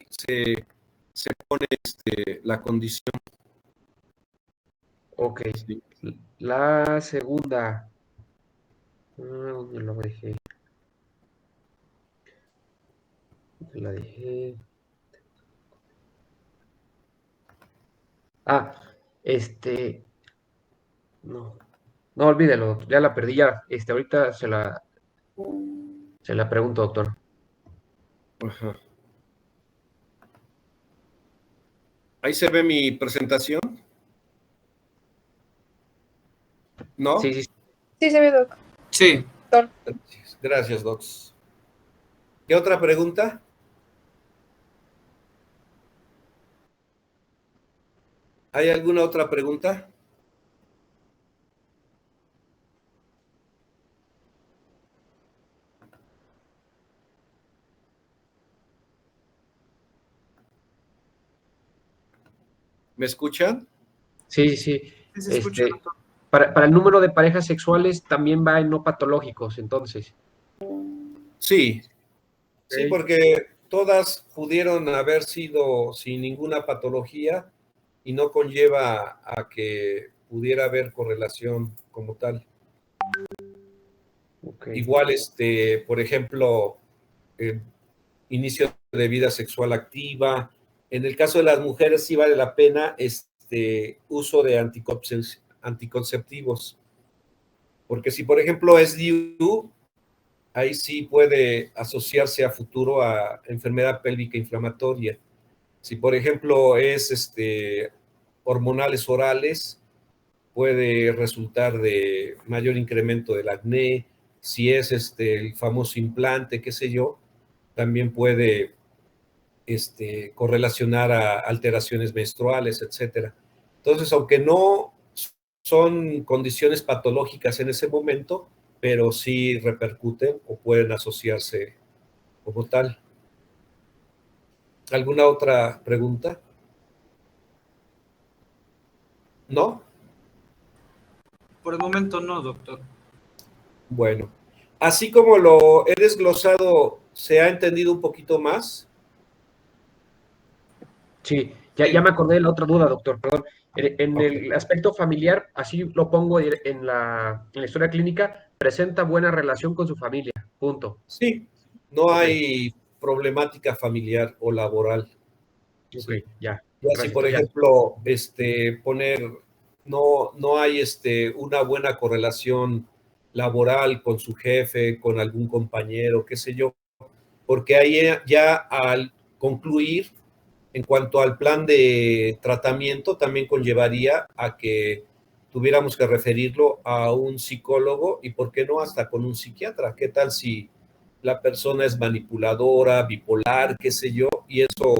sí se pone la condición. Ok. Sí. La segunda. ¿Dónde lo dejé? ¿Dónde la dejé? Ah, no. No, olvídelo, ya la perdí ya. Ahorita se la pregunto, doctor. Ajá. Ahí se ve mi presentación, ¿no? Sí, sí, sí. Sí, se ve, Doc. Sí. Doctor. Gracias, Docs. ¿Qué otra pregunta? ¿Hay alguna otra pregunta? ¿Me escuchan? Sí, sí, sí. Sí se escucha, doctor. Para el número de parejas sexuales también va en no patológicos, entonces. Sí, sí, Ok. porque todas pudieron haber sido sin ninguna patología y no conlleva a que pudiera haber correlación como tal. Ok. Igual, por ejemplo, eh, inicio de vida sexual activa. En el caso de las mujeres sí vale la pena uso de anticonceptivos, porque si por ejemplo es DIU, ahí sí puede asociarse a futuro a enfermedad pélvica inflamatoria. Si por ejemplo es hormonales orales, puede resultar de mayor incremento del acné. Si es el famoso implante, qué sé yo, también puede correlacionar a alteraciones menstruales, etcétera. Entonces, aunque no son condiciones patológicas en ese momento, pero sí repercuten o pueden asociarse como tal. ¿Alguna otra pregunta? ¿No? Por el momento no, doctor. Bueno, así como lo he desglosado, ¿se ha entendido un poquito más? Sí, ya me acordé de la otra duda, doctor, perdón. En Ok. el aspecto familiar, así lo pongo en la historia clínica, presenta buena relación con su familia, punto. Sí, no Ok, hay problemática familiar o laboral. ok, Sí. ya, Ya si, gracias. por Entonces ya, ejemplo, no hay una buena correlación laboral con su jefe, con algún compañero, qué sé yo, porque ahí ya al concluir, en cuanto al plan de tratamiento, también conllevaría a que tuviéramos que referirlo a un psicólogo y, ¿por qué no, hasta con un psiquiatra? ¿Qué tal si la persona es manipuladora, bipolar, qué sé yo, y eso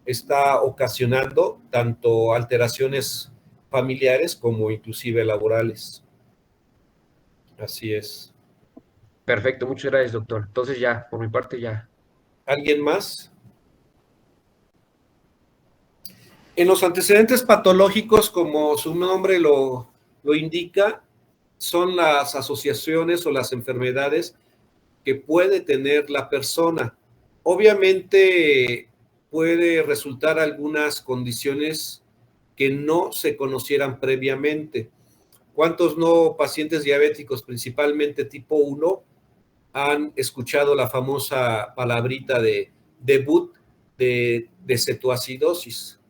está ocasionando tanto alteraciones familiares como inclusive laborales? Así es. perfecto, muchas gracias, doctor. Entonces ya, por mi parte ya. ¿Alguien más? En los antecedentes patológicos, como su nombre lo indica, son las asociaciones o las enfermedades que puede tener la persona. Obviamente puede resultar algunas condiciones que no se conocieran previamente. ¿Cuántos no pacientes diabéticos, principalmente tipo 1, han escuchado la famosa palabrita de debut de cetoacidosis?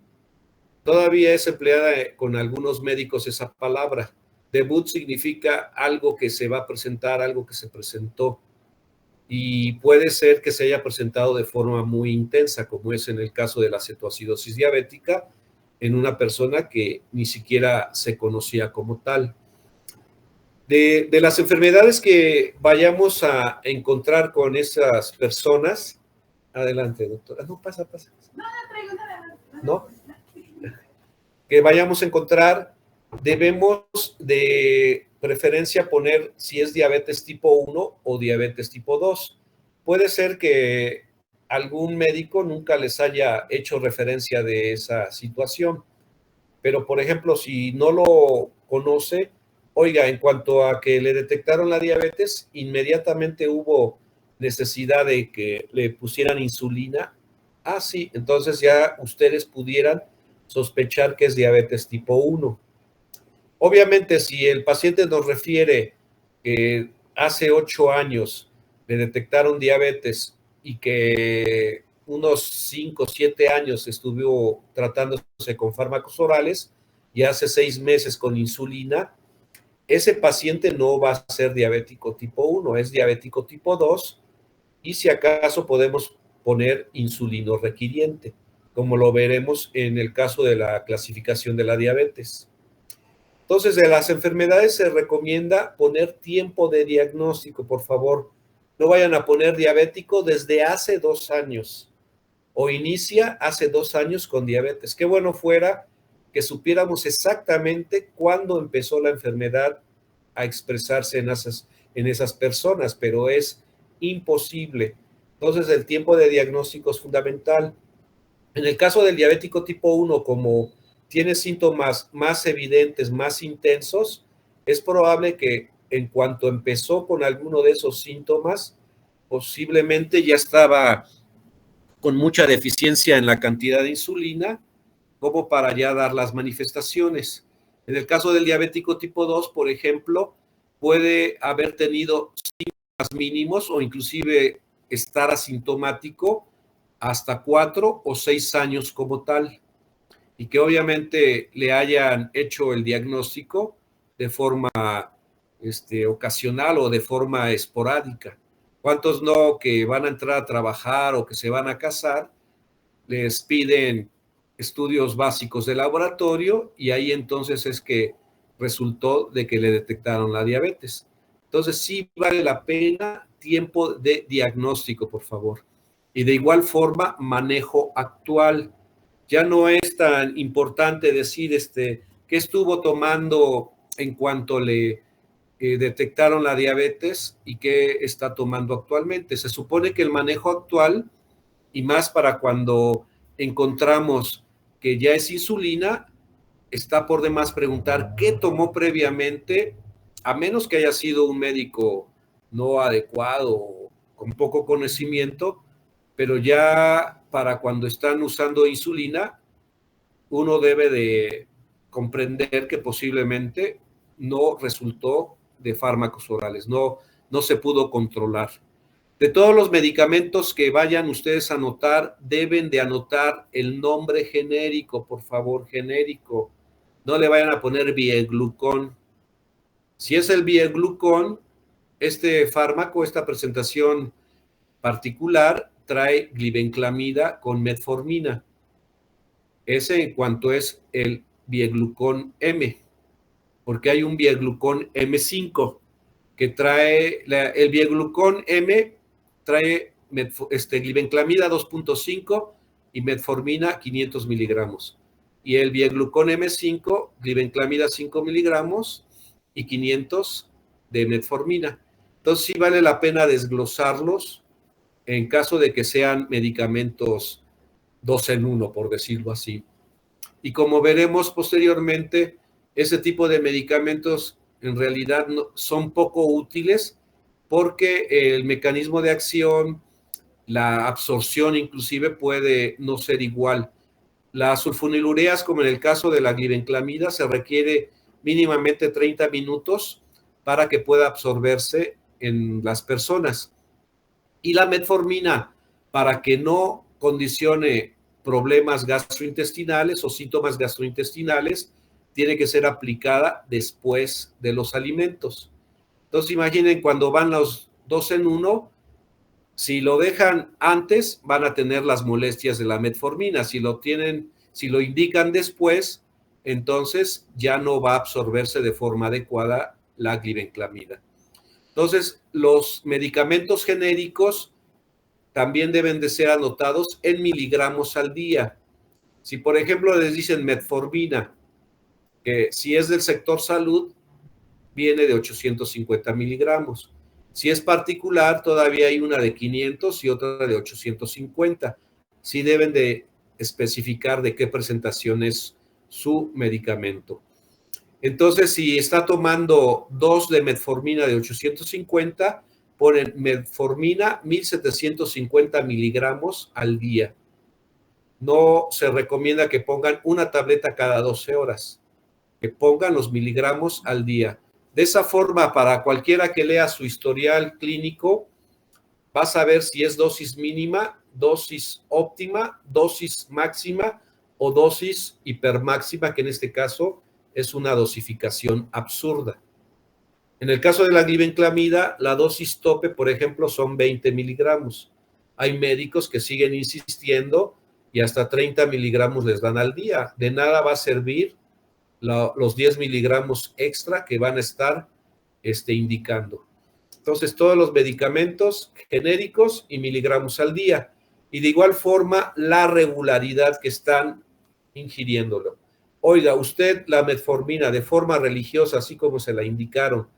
Todavía es empleada con algunos médicos esa palabra. Debut significa algo que se va a presentar, algo que se presentó. Y puede ser que se haya presentado de forma muy intensa, como es en el caso de la cetoacidosis diabética, en una persona que ni siquiera se conocía como tal. De las enfermedades que vayamos a encontrar con esas personas, adelante, doctora. No, pasa. ¿No? Que vayamos a encontrar, debemos de preferencia poner si es diabetes tipo 1 o diabetes tipo 2. Puede ser que algún médico nunca les haya hecho referencia de esa situación, pero por ejemplo, si no lo conoce, oiga, en cuanto a que le detectaron la diabetes, inmediatamente hubo necesidad de que le pusieran insulina Ah, sí, entonces ya ustedes pudieran sospechar que es diabetes tipo 1. Obviamente, si el paciente nos refiere que hace 8 años le detectaron diabetes y que unos 5 o 7 años estuvo tratándose con fármacos orales y hace 6 meses con insulina, ese paciente no va a ser diabético tipo 1, es diabético tipo 2 y si acaso podemos poner insulino requiriente, como lo veremos en el caso de la clasificación de la diabetes. Entonces, de las enfermedades se recomienda poner tiempo de diagnóstico, por favor. No vayan a poner diabético desde hace 2 años o inicia hace 2 años con diabetes. Qué bueno fuera que supiéramos exactamente cuándo empezó la enfermedad a expresarse en esas personas, pero es imposible. Entonces, el tiempo de diagnóstico es fundamental. En el caso del diabético tipo 1, como tiene síntomas más evidentes, más intensos, es probable que en cuanto empezó con alguno de esos síntomas, posiblemente ya estaba con mucha deficiencia en la cantidad de insulina, como para ya dar las manifestaciones. En el caso del diabético tipo 2, por ejemplo, puede haber tenido síntomas mínimos o inclusive estar asintomático hasta 4 o 6 años como tal, y que obviamente le hayan hecho el diagnóstico de forma ocasional o de forma esporádica. ¿Cuántos no que van a entrar a trabajar o que se van a casar, les piden estudios básicos de laboratorio y ahí entonces es que resultó de que le detectaron la diabetes? Entonces sí vale la pena tiempo de diagnóstico, por favor. Y de igual forma, manejo actual. Ya no es tan importante decir qué estuvo tomando en cuanto le detectaron la diabetes y qué está tomando actualmente. Se supone que el manejo actual, y más para cuando encontramos que ya es insulina, está por demás preguntar qué tomó previamente, a menos que haya sido un médico no adecuado, con poco conocimiento, pero ya para cuando están usando insulina, uno debe de comprender que posiblemente no resultó de fármacos orales, no se pudo controlar. De todos los medicamentos que vayan ustedes a anotar, deben de anotar el nombre genérico, por favor, genérico. No le vayan a poner Bieglucón. Si es el Bieglucón, este fármaco, esta presentación particular, trae glibenclamida con metformina. Ese en cuanto es el Bieglucón M, porque hay un Bieglucón M5 que trae, el Bieglucón M trae glibenclamida 2.5 y metformina 500 miligramos. Y el Bieglucón M5, glibenclamida 5 miligramos y 500 de metformina. Entonces sí vale la pena desglosarlos en caso de que sean medicamentos 2 en 1, por decirlo así. Y como veremos posteriormente, ese tipo de medicamentos en realidad son poco útiles porque el mecanismo de acción, la absorción inclusive puede no ser igual. Las sulfonilureas, como en el caso de la glibenclamida, se requiere mínimamente 30 minutos para que pueda absorberse en las personas. Y la metformina, para que no condicione problemas gastrointestinales o síntomas gastrointestinales, tiene que ser aplicada después de los alimentos. Entonces imaginen cuando van los 2 en 1, si lo dejan antes van a tener las molestias de la metformina, si lo indican después, entonces ya no va a absorberse de forma adecuada la glibenclamida. Entonces, los medicamentos genéricos también deben de ser anotados en miligramos al día. Si, por ejemplo, les dicen metformina, que si es del sector salud, viene de 850 miligramos. Si es particular, todavía hay una de 500 y otra de 850. Sí deben de especificar de qué presentación es su medicamento. Entonces, si está tomando 2 de metformina de 850, ponen metformina 1750 miligramos al día. no se recomienda que pongan una tableta cada 12 horas, que pongan los miligramos al día. De esa forma, para cualquiera que lea su historial clínico, va a saber si es dosis mínima, dosis óptima, dosis máxima o dosis hipermáxima, que en este caso es una dosificación absurda. En el caso de la glibenclamida, la dosis tope, por ejemplo, son 20 miligramos. Hay médicos que siguen insistiendo y hasta 30 miligramos les dan al día. De nada va a servir los 10 miligramos extra que van a estar indicando. Entonces, todos los medicamentos genéricos y miligramos al día. Y de igual forma, la regularidad que están ingiriéndolo. Oiga, usted la metformina de forma religiosa, así como se la indicaron,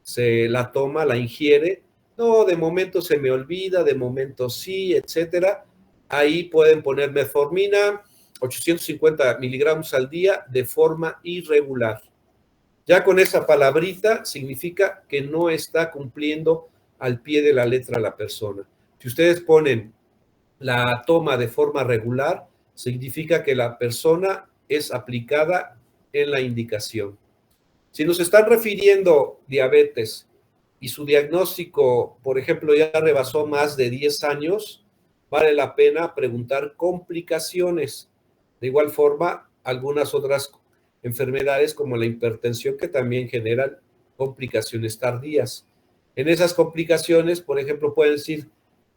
se la toma, la ingiere. No, de momento se me olvida, de momento sí, etcétera. Ahí pueden poner metformina, 850 miligramos al día de forma irregular. Ya con esa palabrita significa que no está cumpliendo al pie de la letra la persona. Si ustedes ponen la toma de forma regular, significa que la persona es aplicada en la indicación. Si nos están refiriendo diabetes y su diagnóstico, por ejemplo, ya rebasó más de 10 años, vale la pena preguntar complicaciones. De igual forma, algunas otras enfermedades como la hipertensión que también generan complicaciones tardías. En esas complicaciones, por ejemplo, pueden decir,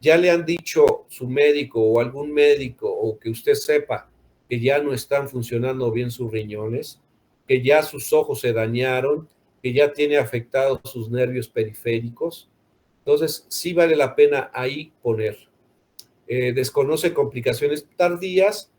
ya le han dicho su médico o algún médico o que usted sepa que ya no están funcionando bien sus riñones, que ya sus ojos se dañaron, que ya tiene afectados sus nervios periféricos. Entonces, sí vale la pena ahí poner. Desconoce complicaciones tardías,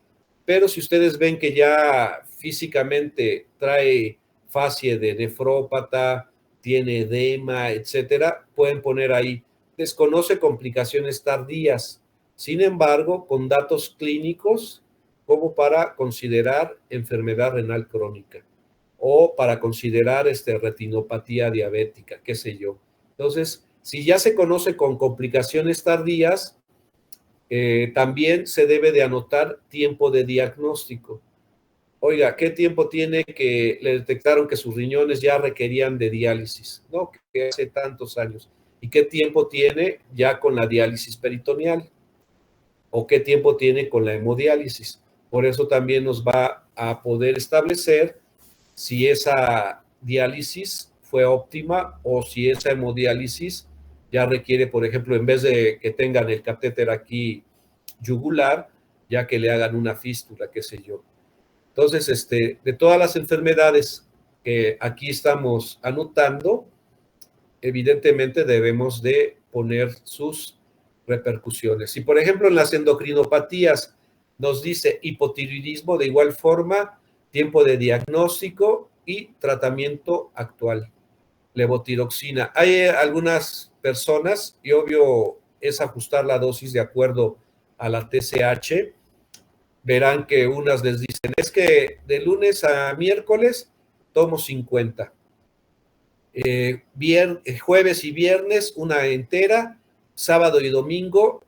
pero si ustedes ven que ya físicamente trae facie de nefrópata, tiene edema, etcétera, pueden poner ahí, desconoce complicaciones tardías, sin embargo, con datos clínicos como para considerar enfermedad renal crónica o para considerar retinopatía diabética, qué sé yo. Entonces, si ya se conoce con complicaciones tardías, también se debe de anotar tiempo de diagnóstico. Oiga, ¿qué tiempo tiene que le detectaron que sus riñones ya requerían de diálisis? No, que hace tantos años. ¿Y qué tiempo tiene ya con la diálisis peritoneal? ¿O qué tiempo tiene con la hemodiálisis? Por eso también nos va a poder establecer si esa diálisis fue óptima o si esa hemodiálisis ya requiere, por ejemplo, en vez de que tengan el catéter aquí yugular, ya que le hagan una fístula, qué sé yo. Entonces, de todas las enfermedades que aquí estamos anotando, evidentemente debemos de poner sus repercusiones. Si, por ejemplo, en las endocrinopatías nos dice hipotiroidismo, de igual forma, tiempo de diagnóstico y tratamiento actual. Levotiroxina. Hay algunas personas, y obvio es ajustar la dosis de acuerdo a la TSH, verán que unas les dicen, es que de lunes a miércoles tomo 50. Jueves y viernes una entera, sábado y domingo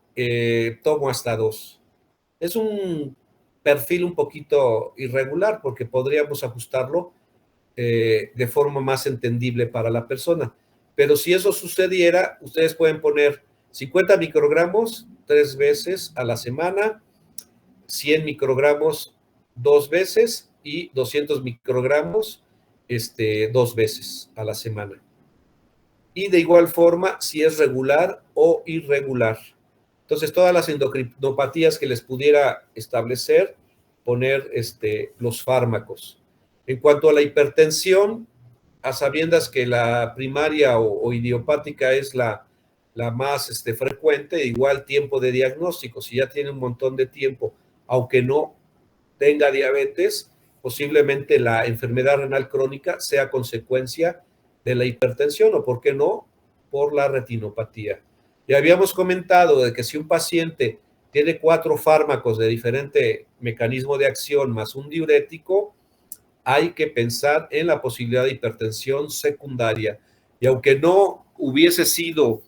tomo hasta 2. Es un perfil un poquito irregular porque podríamos ajustarlo de forma más entendible para la persona. Pero si eso sucediera, ustedes pueden poner 50 microgramos 3 veces a la semana, 100 microgramos 2 veces y 200 microgramos 2 veces a la semana. Y de igual forma, si es regular o irregular. Entonces, todas las endocrinopatías que les pudiera establecer, poner los fármacos. En cuanto a la hipertensión, a sabiendas que la primaria o idiopática es la más frecuente, igual tiempo de diagnóstico. Si ya tiene un montón de tiempo, aunque no tenga diabetes, posiblemente la enfermedad renal crónica sea consecuencia de la hipertensión o, ¿por qué no?, por la retinopatía. Ya habíamos comentado de que si un paciente tiene 4 fármacos de diferente mecanismo de acción más un diurético, hay que pensar en la posibilidad de hipertensión secundaria. Y aunque no hubiese sido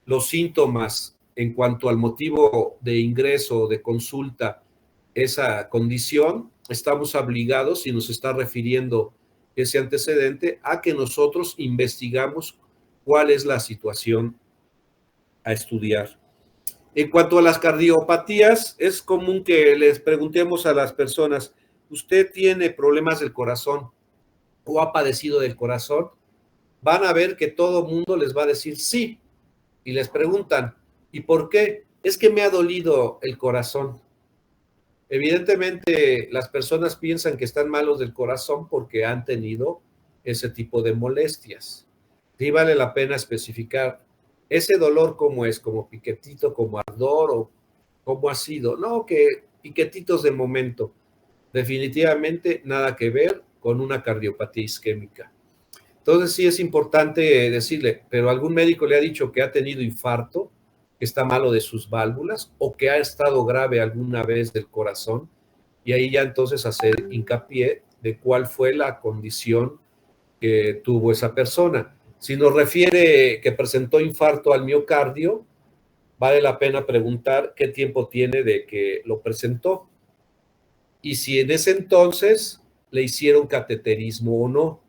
los síntomas en cuanto al motivo de ingreso o de consulta esa condición, estamos obligados, si nos está refiriendo ese antecedente, a que nosotros investigamos cuál es la situación a estudiar. En cuanto a las cardiopatías, es común que les preguntemos a las personas, ¿usted tiene problemas del corazón o ha padecido del corazón? Van a ver que todo mundo les va a decir sí, y les preguntan, ¿y por qué? Es que me ha dolido el corazón. Evidentemente, las personas piensan que están malos del corazón porque han tenido ese tipo de molestias. Sí vale la pena especificar ese dolor cómo es, como piquetito, como ardor o cómo ha sido. No, que piquetitos de momento. Definitivamente nada que ver con una cardiopatía isquémica. Entonces sí es importante decirle, pero algún médico le ha dicho que ha tenido infarto, que está malo de sus válvulas o que ha estado grave alguna vez del corazón, y ahí ya entonces hacer hincapié de cuál fue la condición que tuvo esa persona. Si nos refiere que presentó infarto al miocardio, vale la pena preguntar qué tiempo tiene de que lo presentó y si en ese entonces le hicieron cateterismo o no.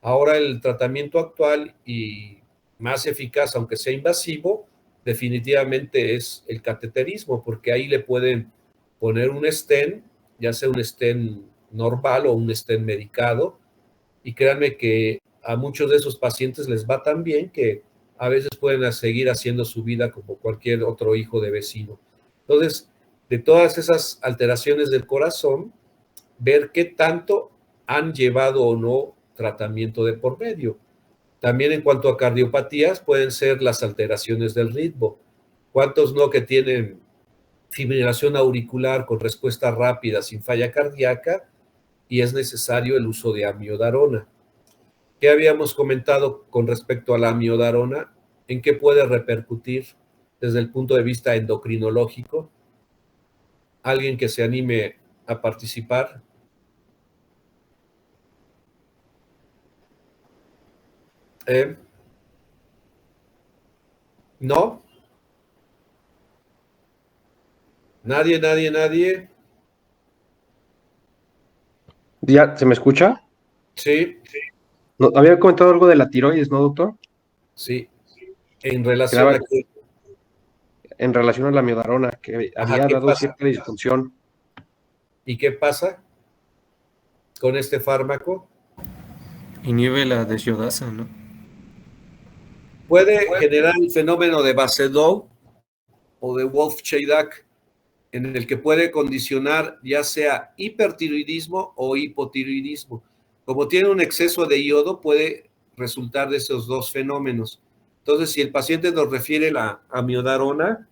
Ahora el tratamiento actual y más eficaz, aunque sea invasivo, definitivamente es el cateterismo, porque ahí le pueden poner un stent, ya sea un stent normal o un stent medicado, y créanme que a muchos de esos pacientes les va tan bien que a veces pueden seguir haciendo su vida como cualquier otro hijo de vecino. Entonces, de todas esas alteraciones del corazón, ver qué tanto han llevado o no tratamiento de por medio. También en cuanto a cardiopatías, pueden ser las alteraciones del ritmo. ¿Cuántos no que tienen fibrilación auricular con respuesta rápida sin falla cardíaca y es necesario el uso de amiodarona? ¿Qué habíamos comentado con respecto a la amiodarona? ¿En qué puede repercutir desde el punto de vista endocrinológico? ¿Alguien que se anime a participar? ¿No? ¿Nadie, nadie, nadie? ¿Ya se me escucha? Sí, No, había comentado algo de la tiroides, ¿no, doctor? sí. En Que relación daba a que, en relación a la miodarona, que ajá, había ¿qué dado pasa? cierta disfunción. ¿Y qué pasa con este fármaco? Inhibe la desyodasa, ¿no? Puede generar el fenómeno de Basedow o de Wolff-Chaudhary, en el que puede condicionar ya sea hipertiroidismo o hipotiroidismo. Como tiene un exceso de yodo, puede resultar de esos dos fenómenos. Entonces, si el paciente nos refiere la amiodarona,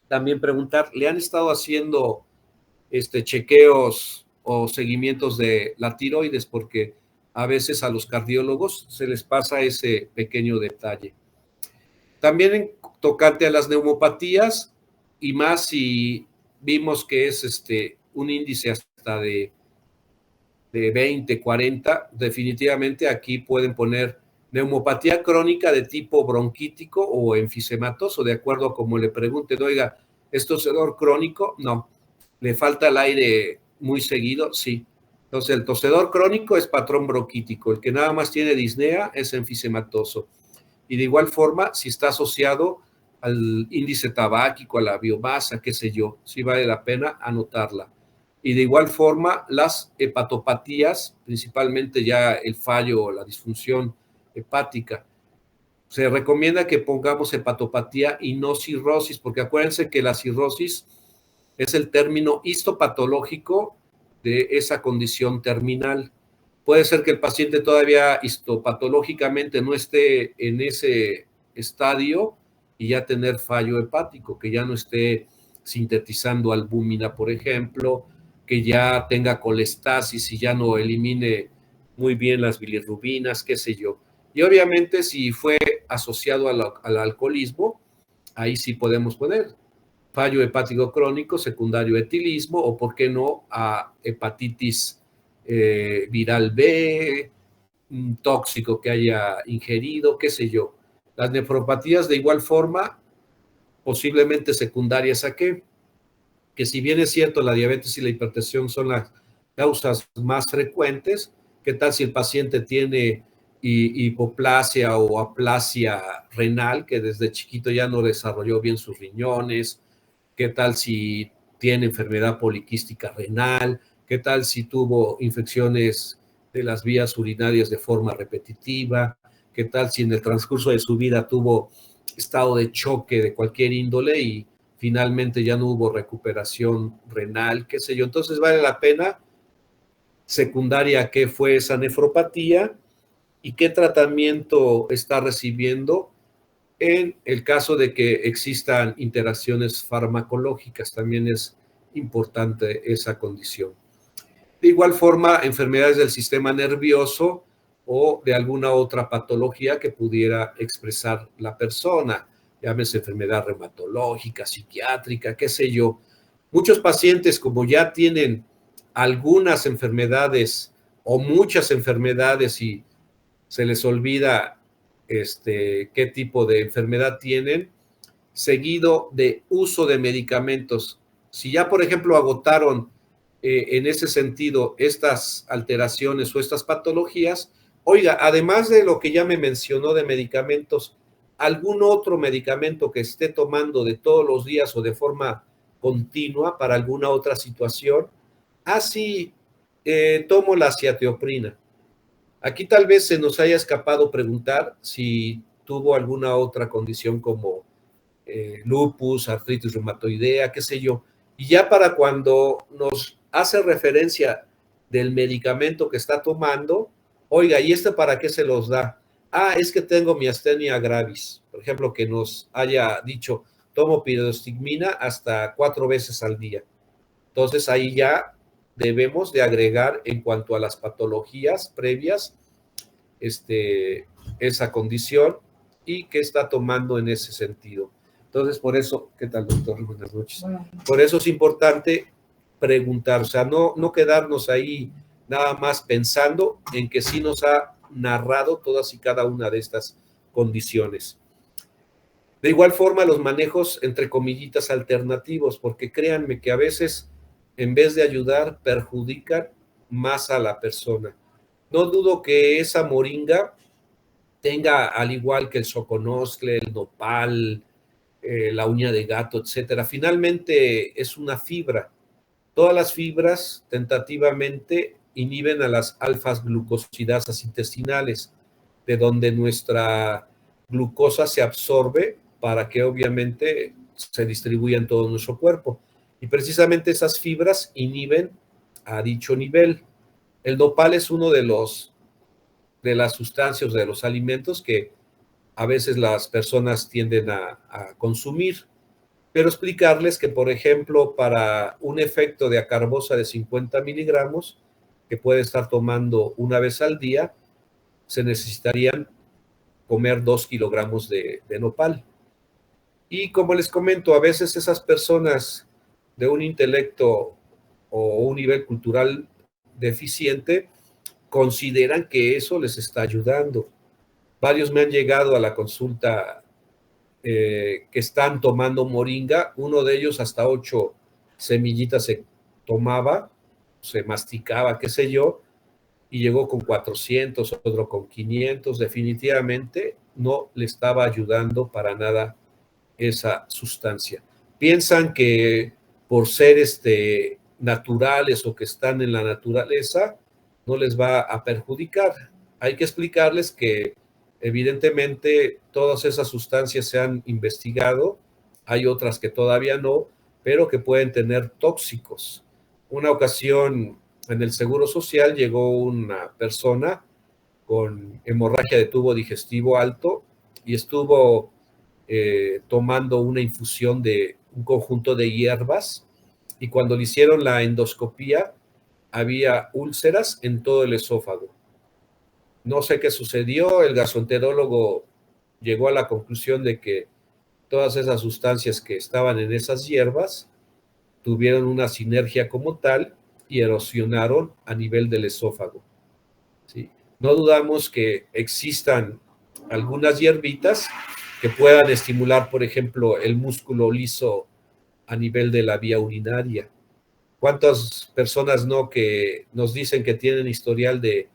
también preguntar, ¿le han estado haciendo chequeos o seguimientos de la tiroides? Porque a veces a los cardiólogos se les pasa ese pequeño detalle. También en tocante a las neumopatías, y más si vimos que es un índice hasta de 20, 40, definitivamente aquí pueden poner neumopatía crónica de tipo bronquítico o enfisematoso, de acuerdo a como le pregunten, oiga, ¿es tosedor crónico? No. ¿Le falta el aire muy seguido? Sí. Entonces, el tosedor crónico es patrón bronquítico, el que nada más tiene disnea es enfisematoso. Y de igual forma, si está asociado al índice tabáquico, a la biomasa, qué sé yo, sí vale la pena anotarla. Y de igual forma, las hepatopatías, principalmente ya el fallo o la disfunción hepática. Se recomienda que pongamos hepatopatía y no cirrosis, porque acuérdense que la cirrosis es el término histopatológico de esa condición terminal. Puede ser que el paciente todavía histopatológicamente no esté en ese estadio y ya tener fallo hepático, que ya no esté sintetizando albúmina, por ejemplo, que ya tenga colestasis y ya no elimine muy bien las bilirrubinas, qué sé yo. Y obviamente si fue asociado al alcoholismo, ahí sí podemos poner fallo hepático crónico, secundario etilismo o, por qué no, a hepatitis viral B, un tóxico que haya ingerido, qué sé yo. Las nefropatías de igual forma, posiblemente secundarias a qué? que si bien es cierto la diabetes y la hipertensión son las causas más frecuentes, ¿qué tal si el paciente tiene hipoplasia o aplasia renal, que desde chiquito ya no desarrolló bien sus riñones? ¿Qué tal si tiene enfermedad poliquística renal? ¿Qué tal si tuvo infecciones de las vías urinarias de forma repetitiva? ¿Qué tal si en el transcurso de su vida tuvo estado de choque de cualquier índole y finalmente ya no hubo recuperación renal, qué sé yo? Entonces vale la pena secundaria qué fue esa nefropatía y qué tratamiento está recibiendo en el caso de que existan interacciones farmacológicas. También es importante esa condición. De igual forma, enfermedades del sistema nervioso o de alguna otra patología que pudiera expresar la persona, llámese enfermedad reumatológica, psiquiátrica, qué sé yo. Muchos pacientes, como ya tienen algunas enfermedades o muchas enfermedades y se les olvida qué tipo de enfermedad tienen, seguido de uso de medicamentos. Si ya, por ejemplo, agotaron en ese sentido estas alteraciones o estas patologías, oiga, además de lo que ya me mencionó de medicamentos, algún otro medicamento que esté tomando de todos los días o de forma continua para alguna otra situación. Sí, tomo la ciatioprina. Aquí tal vez se nos haya escapado preguntar si tuvo alguna otra condición como lupus, artritis reumatoidea, qué sé yo. Y ya para cuando nos hace referencia del medicamento que está tomando, oiga, ¿y este para qué se los da? Es que tengo miastenia gravis. Por ejemplo, que nos haya dicho, tomo pirostigmina hasta 4 veces al día. Entonces ahí ya debemos de agregar en cuanto a las patologías previas esa condición y qué está tomando en ese sentido. Entonces, por eso, ¿qué tal, doctor? Buenas noches. Bueno. Por eso es importante preguntar, o sea, no quedarnos ahí nada más pensando en que sí nos ha narrado todas y cada una de estas condiciones. De igual forma, los manejos, entre comillitas, alternativos, porque créanme que a veces, en vez de ayudar, perjudican más a la persona. No dudo que esa moringa tenga, al igual que el soconoscle, el nopal, la uña de gato, etcétera, finalmente es una fibra. Todas las fibras tentativamente inhiben a las alfa-glucosidasas intestinales, de donde nuestra glucosa se absorbe para que obviamente se distribuya en todo nuestro cuerpo. Y precisamente esas fibras inhiben a dicho nivel. El nopal es uno de las sustancias, de los alimentos que a veces las personas tienden a consumir. Pero explicarles que, por ejemplo, para un efecto de acarbosa de 50 miligramos, que puede estar tomando una vez al día, se necesitarían comer 2 kilogramos de nopal. Y como les comento, a veces esas personas de un intelecto o un nivel cultural deficiente consideran que eso les está ayudando. Varios me han llegado a la consulta que están tomando moringa, uno de ellos hasta 8 semillitas se tomaba, se masticaba, qué sé yo, y llegó con 400, otro con 500, definitivamente no le estaba ayudando para nada esa sustancia. Piensan que por ser naturales o que están en la naturaleza, no les va a perjudicar. Hay que explicarles que evidentemente todas esas sustancias se han investigado, hay otras que todavía no, pero que pueden tener tóxicos. Una ocasión en el Seguro Social llegó una persona con hemorragia de tubo digestivo alto y estuvo tomando una infusión de un conjunto de hierbas y cuando le hicieron la endoscopía había úlceras en todo el esófago. No sé qué sucedió, el gastroenterólogo llegó a la conclusión de que todas esas sustancias que estaban en esas hierbas tuvieron una sinergia como tal y erosionaron a nivel del esófago. ¿Sí? No dudamos que existan algunas hierbitas que puedan estimular, por ejemplo, el músculo liso a nivel de la vía urinaria. ¿Cuántas personas no que nos dicen que tienen historial de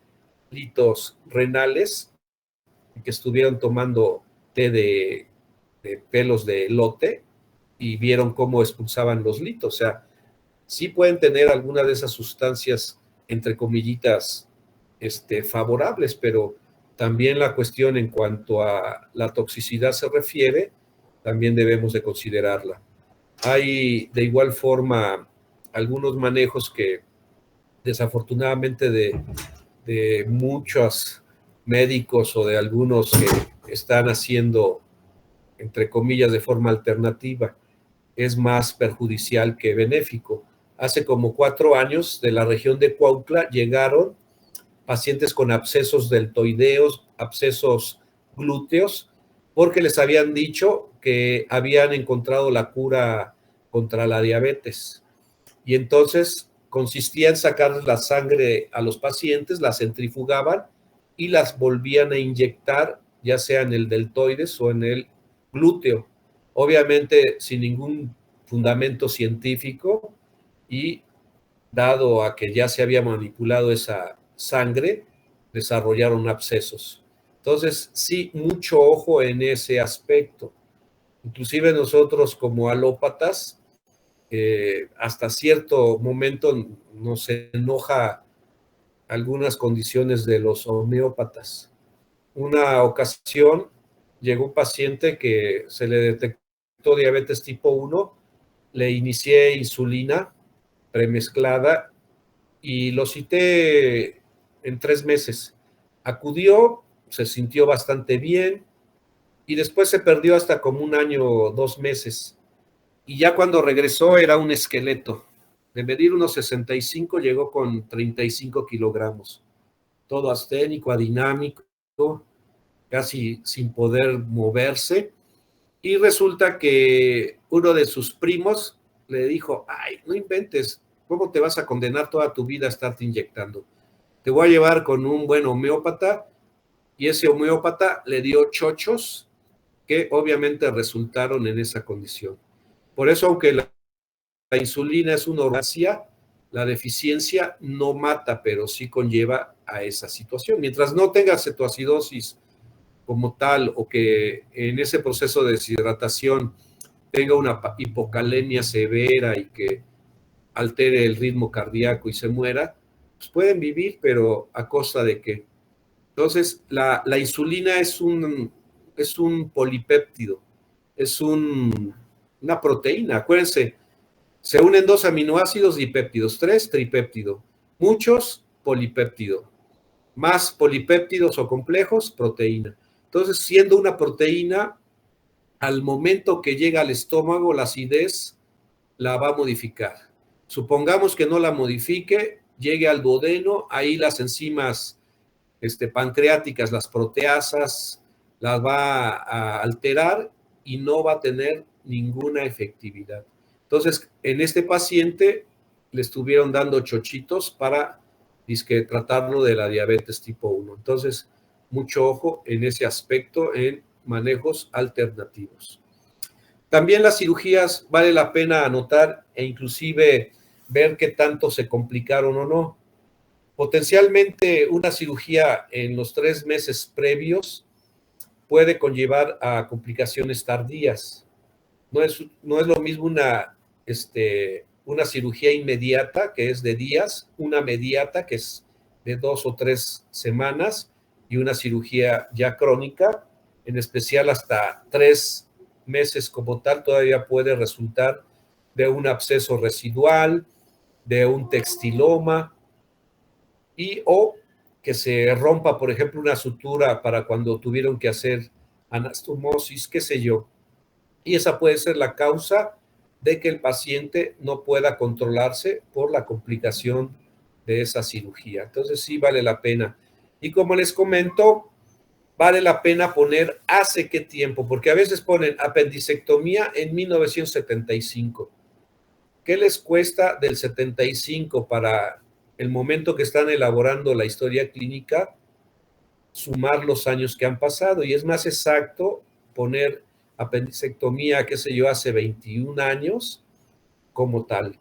litos renales, que estuvieron tomando té de pelos de elote y vieron cómo expulsaban los litos? O sea, sí pueden tener alguna de esas sustancias, entre comillitas, favorables, pero también la cuestión en cuanto a la toxicidad se refiere, también debemos de considerarla. Hay de igual forma algunos manejos que desafortunadamente de muchos médicos o de algunos que están haciendo, entre comillas, de forma alternativa, es más perjudicial que benéfico. Hace como 4 años de la región de Cuautla llegaron pacientes con abscesos deltoideos, abscesos glúteos, porque les habían dicho que habían encontrado la cura contra la diabetes. Y entonces consistía en sacar la sangre a los pacientes, la centrifugaban y las volvían a inyectar, ya sea en el deltoides o en el glúteo. Obviamente sin ningún fundamento científico, y dado a que ya se había manipulado esa sangre, desarrollaron abscesos. Entonces, sí, mucho ojo en ese aspecto. Inclusive nosotros como alópatas, hasta cierto momento nos enoja algunas condiciones de los homeópatas. Una ocasión llegó un paciente que se le detectó diabetes tipo 1, le inicié insulina premezclada y lo cité en 3 meses. Acudió, se sintió bastante bien y después se perdió hasta como 1 año o 2 meses. Y ya cuando regresó era un esqueleto. De medir unos 65, llegó con 35 kilogramos. Todo asténico, adinámico, casi sin poder moverse. Y resulta que uno de sus primos le dijo: ay, no inventes, ¿cómo te vas a condenar toda tu vida a estarte inyectando? Te voy a llevar con un buen homeópata. Y ese homeópata le dio chochos que obviamente resultaron en esa condición. Por eso, aunque la insulina es una orgasia, la deficiencia no mata, pero sí conlleva a esa situación. Mientras no tengas cetoacidosis como tal, o que en ese proceso de deshidratación tenga una hipocalemia severa y que altere el ritmo cardíaco y se muera, pues pueden vivir, pero ¿a costa de qué? Entonces, la insulina es un polipéptido, es una proteína. Acuérdense, se unen 2 aminoácidos dipéptidos, 3 tripéptido, muchos polipéptido, más polipéptidos o complejos, proteína. Entonces, siendo una proteína, al momento que llega al estómago, la acidez la va a modificar. Supongamos que no la modifique, llegue al duodeno, ahí las enzimas pancreáticas, las proteasas, las va a alterar y no va a tener ninguna efectividad. Entonces, en este paciente le estuvieron dando chochitos para tratarlo de la diabetes tipo 1. Entonces, mucho ojo en ese aspecto en manejos alternativos. También las cirugías vale la pena anotar e inclusive ver qué tanto se complicaron o no. Potencialmente una cirugía en los 3 meses previos puede conllevar a complicaciones tardías. No es lo mismo una cirugía inmediata, que es de días, una mediata, que es de 2 o 3 semanas, y una cirugía ya crónica, en especial hasta 3 meses como tal, todavía puede resultar de un absceso residual, de un textiloma, o que se rompa, por ejemplo, una sutura para cuando tuvieron que hacer anastomosis, qué sé yo. Y esa puede ser la causa de que el paciente no pueda controlarse por la complicación de esa cirugía. Entonces sí vale la pena. Y como les comento, vale la pena poner hace qué tiempo, porque a veces ponen apendicectomía en 1975. ¿Qué les cuesta del 75 para el momento que están elaborando la historia clínica sumar los años que han pasado? Y es más exacto poner apendicectomía, qué sé yo, hace 21 años, como tal.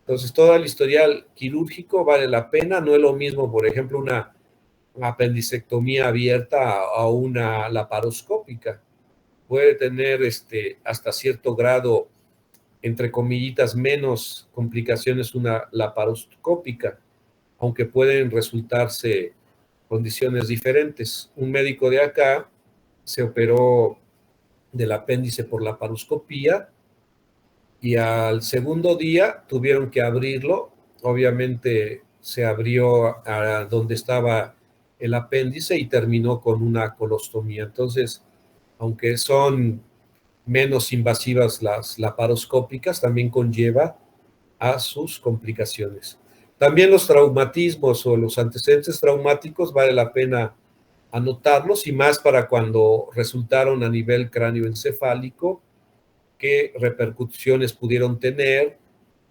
Entonces, todo el historial quirúrgico vale la pena. No es lo mismo, por ejemplo, una apendicectomía abierta a una laparoscópica. Puede tener hasta cierto grado, entre comillitas, menos complicaciones una laparoscópica, aunque pueden resultarse condiciones diferentes. Un médico de acá se operó del apéndice por laparoscopía y al segundo día tuvieron que abrirlo. Obviamente se abrió a donde estaba el apéndice y terminó con una colostomía. Entonces, aunque son menos invasivas las laparoscópicas, también conlleva a sus complicaciones. También los traumatismos o los antecedentes traumáticos vale la pena anotarlos, y más para cuando resultaron a nivel cráneoencefálico, qué repercusiones pudieron tener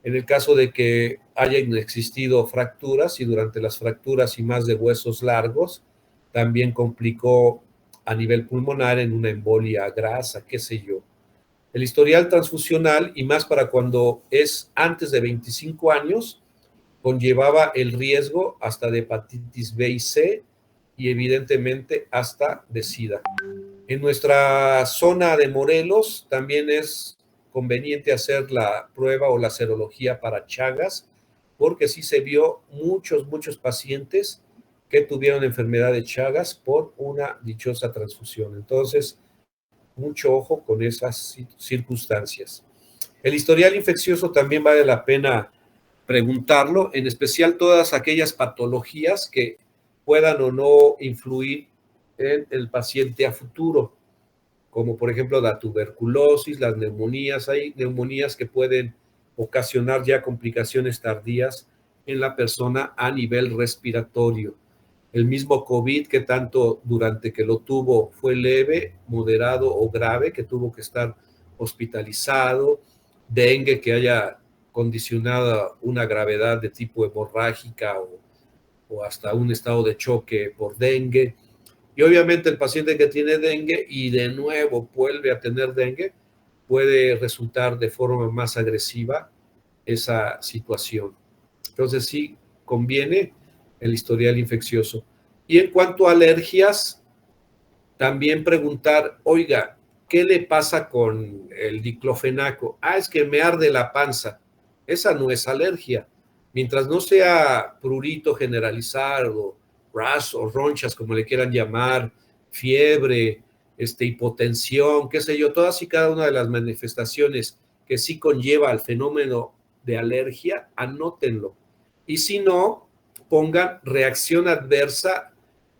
en el caso de que hayan existido fracturas, y durante las fracturas y más de huesos largos, también complicó a nivel pulmonar en una embolia grasa, qué sé yo. El historial transfusional, y más para cuando es antes de 25 años, conllevaba el riesgo hasta de hepatitis B y C y evidentemente hasta de SIDA. En nuestra zona de Morelos también es conveniente hacer la prueba o la serología para Chagas, porque sí se vio muchos pacientes que tuvieron enfermedad de Chagas por una dichosa transfusión. Entonces, mucho ojo con esas circunstancias. El historial infeccioso también vale la pena preguntarlo, en especial todas aquellas patologías que puedan o no influir en el paciente a futuro, como por ejemplo la tuberculosis, las neumonías. Hay neumonías que pueden ocasionar ya complicaciones tardías en la persona a nivel respiratorio. El mismo COVID, que tanto durante que lo tuvo fue leve, moderado o grave, que tuvo que estar hospitalizado. Dengue, que haya condicionado una gravedad de tipo hemorrágica o hasta un estado de choque por dengue. Y obviamente el paciente que tiene dengue y de nuevo vuelve a tener dengue, puede resultar de forma más agresiva esa situación. Entonces sí conviene el historial infeccioso. Y en cuanto a alergias, también preguntar, oiga, ¿qué le pasa con el diclofenaco? Es que me arde la panza. Esa no es alergia. Mientras no sea prurito generalizado, rash o ronchas, como le quieran llamar, fiebre, hipotensión, qué sé yo, todas y cada una de las manifestaciones que sí conlleva el fenómeno de alergia, anótenlo. Y si no, pongan reacción adversa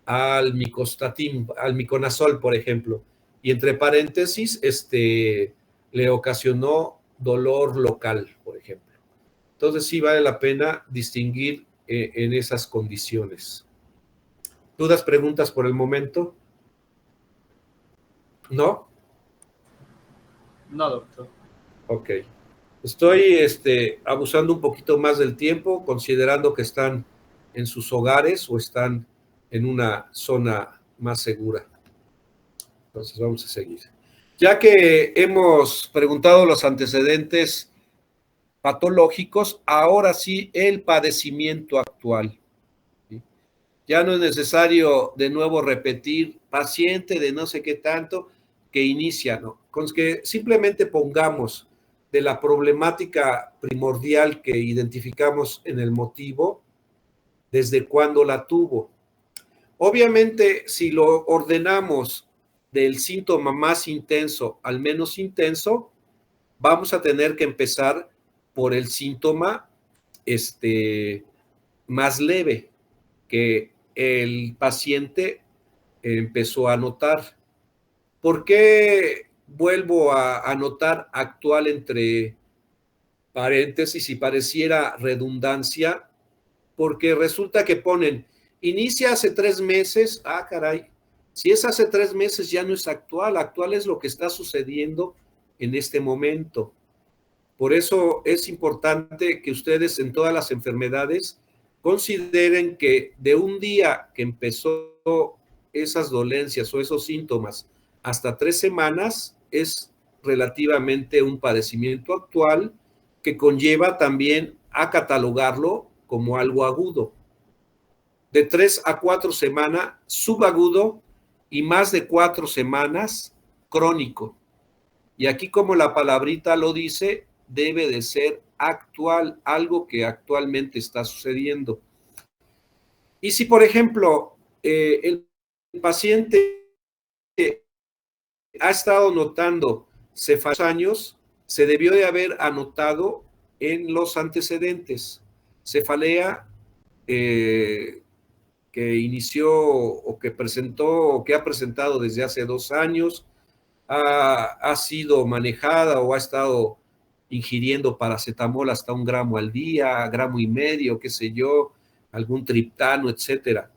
al micostatín, al miconazol, por ejemplo, y entre paréntesis, le ocasionó dolor local, por ejemplo. Entonces sí vale la pena distinguir en esas condiciones. ¿Dudas, preguntas por el momento? ¿No? No, doctor. Ok. Estoy abusando un poquito más del tiempo, considerando que están en sus hogares o están en una zona más segura. Entonces vamos a seguir. Ya que hemos preguntado los antecedentes patológicos, ahora sí el padecimiento actual. ¿Sí? Ya no es necesario de nuevo repetir paciente de no sé qué tanto que inicia, ¿no? Con que simplemente pongamos de la problemática primordial que identificamos en el motivo, desde cuándo la tuvo. Obviamente, si lo ordenamos del síntoma más intenso al menos intenso, vamos a tener que empezar por el síntoma más leve que el paciente empezó a notar. ¿Por qué vuelvo a anotar actual entre paréntesis y pareciera redundancia? Porque resulta que ponen, inicia hace 3 meses, caray, si es hace 3 meses ya no es actual, actual es lo que está sucediendo en este momento. Por eso es importante que ustedes en todas las enfermedades consideren que de un día que empezó esas dolencias o esos síntomas hasta 3 semanas es relativamente un padecimiento actual que conlleva también a catalogarlo como algo agudo. De 3 a 4 semanas, subagudo, y más de 4 semanas, crónico. Y aquí, como la palabrita lo dice, debe de ser actual, algo que actualmente está sucediendo. Y si, por ejemplo, el paciente ha estado notando cefalea años, se debió de haber anotado en los antecedentes. Cefalea que inició o que presentó o que ha presentado desde hace 2 años, ha sido manejada o ha estado ingiriendo paracetamol hasta 1 gramo al día, 1,5 gramos, qué sé yo, algún triptano, etcétera.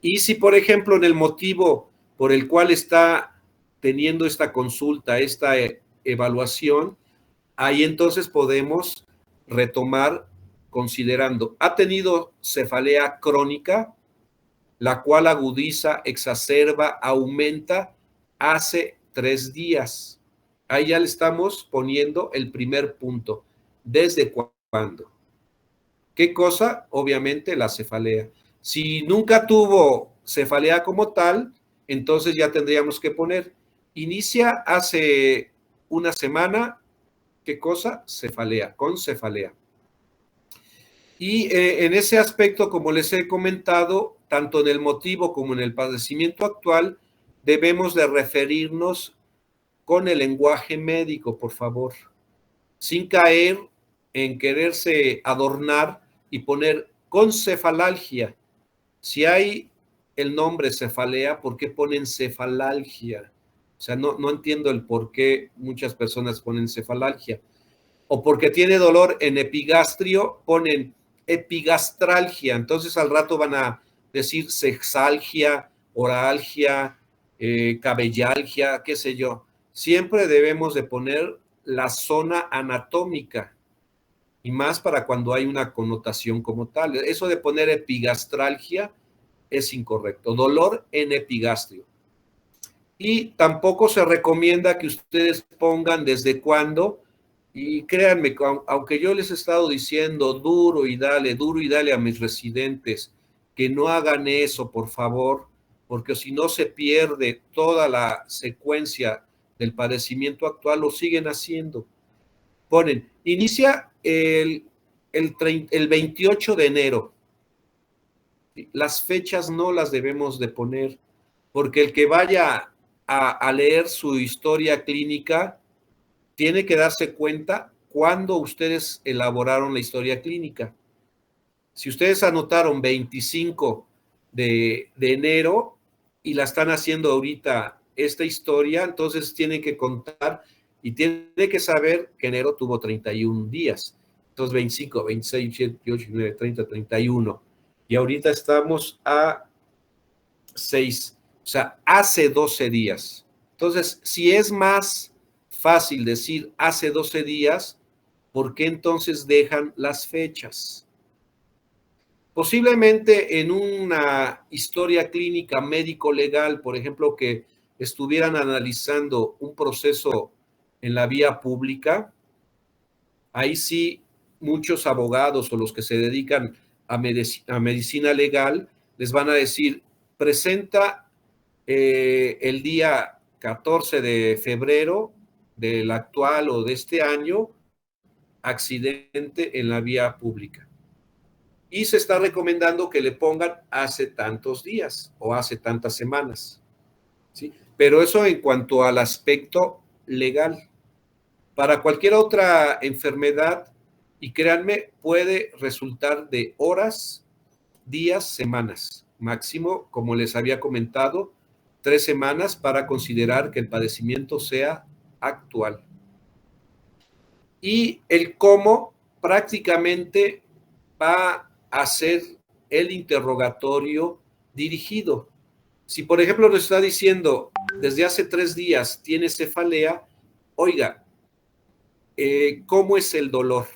Y si, por ejemplo, en el motivo por el cual está teniendo esta consulta, esta evaluación, ahí entonces podemos retomar considerando, ha tenido cefalea crónica, la cual agudiza, exacerba, aumenta hace 3 días. Ahí ya le estamos poniendo el primer punto. ¿Desde cuándo? ¿Qué cosa? Obviamente la cefalea. Si nunca tuvo cefalea como tal, entonces ya tendríamos que poner, inicia hace 1 semana, ¿qué cosa? Cefalea, con cefalea. Y en ese aspecto, como les he comentado, tanto en el motivo como en el padecimiento actual, debemos de referirnos con el lenguaje médico, por favor, sin caer en quererse adornar y poner con cefalalgia. Si hay el nombre cefalea, ¿por qué ponen cefalalgia? O sea, no entiendo el por qué muchas personas ponen cefalalgia. O porque tiene dolor en epigastrio, ponen epigastralgia. Entonces al rato van a decir sexalgia, oralgia, cabellalgia, qué sé yo. Siempre debemos de poner la zona anatómica, y más para cuando hay una connotación como tal. Eso de poner epigastralgia es incorrecto. Dolor en epigastrio. Y tampoco se recomienda que ustedes pongan desde cuándo. Y créanme, aunque yo les he estado diciendo duro y dale a mis residentes que no hagan eso, por favor, porque si no se pierde toda la secuencia del padecimiento actual, lo siguen haciendo. Ponen, inicia el 28 de enero. Las fechas no las debemos de poner, porque el que vaya a leer su historia clínica tiene que darse cuenta cuándo ustedes elaboraron la historia clínica. Si ustedes anotaron 25 de enero y la están haciendo ahorita esta historia, entonces tienen que contar y tienen que saber que enero tuvo 31 días. Entonces 25, 26, 27, 28, 29, 30, 31. Y ahorita estamos a 6, o sea, hace 12 días. Entonces, si es más fácil decir hace 12 días, ¿por qué entonces dejan las fechas? Posiblemente en una historia clínica médico-legal, por ejemplo, que estuvieran analizando un proceso en la vía pública, ahí sí muchos abogados o los que se dedican a medicina legal les van a decir, presenta el día 14 de febrero del actual o de este año, accidente en la vía pública. Y se está recomendando que le pongan hace tantos días o hace tantas semanas, ¿sí? Pero eso en cuanto al aspecto legal. Para cualquier otra enfermedad, y créanme, puede resultar de horas, días, semanas. Máximo, como les había comentado, 3 semanas para considerar que el padecimiento sea actual. Y el cómo prácticamente va a ser el interrogatorio dirigido. Si, por ejemplo, nos está diciendo, desde hace 3 días tiene cefalea, oiga, ¿cómo es el dolor?